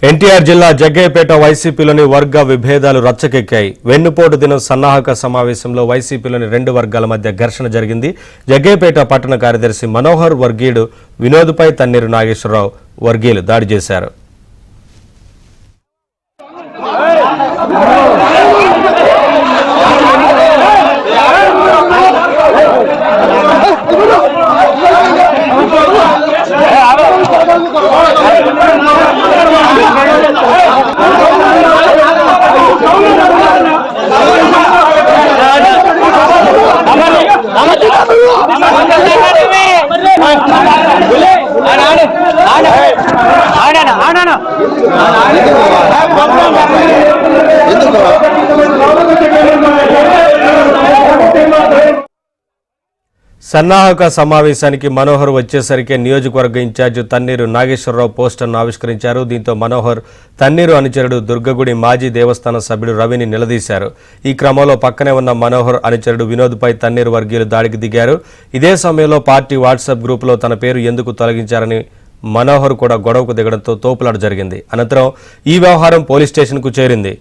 ఎన్టీఆర్ జిల్లా జగ్గయ్యపేట వైసీపీలోని వర్గ విభేదాలు రచ్చకెక్కాయి. వెన్నుపోటు దినం సన్నాహక సమావేశంలో వైసీపీలోని రెండు వర్గాల మధ్య ఘర్షణ జరిగింది. జగ్గయ్యపేట పట్టణ కార్యదర్శి మనోహర్ వర్గీయుడు వినోద్పై తన్నీరు నాగేశ్వరరావు వర్గీయులు దాడి చేశారు. సన్నాహక సమావేశానికి మనోహర్ వచ్చేసరికి నియోజకవర్గ ఇన్ఛార్జి తన్నీరు నాగేశ్వరరావు పోస్టర్ను ఆవిష్కరించారు. దీంతో మనోహర్ తన్నీరు అనుచరుడు దుర్గగుడి మాజీ దేవస్థాన సభ్యుడు రవిని నిలదీశారు. ఈ క్రమంలో పక్కనే ఉన్న మనోహర్ అనుచరుడు వినోద్పై తన్నీరు వర్గీయులు దాడికి దిగారు. ఇదే సమయంలో పార్టీ వాట్సాప్ గ్రూపులో తన పేరు ఎందుకు తొలగించారని మనోహర్ కూడా గొడవకు దిగడంతో తోపులాట జరిగింది. అనంతరం ఈ వ్యవహారం పోలీస్ స్టేషన్కు చేరింది.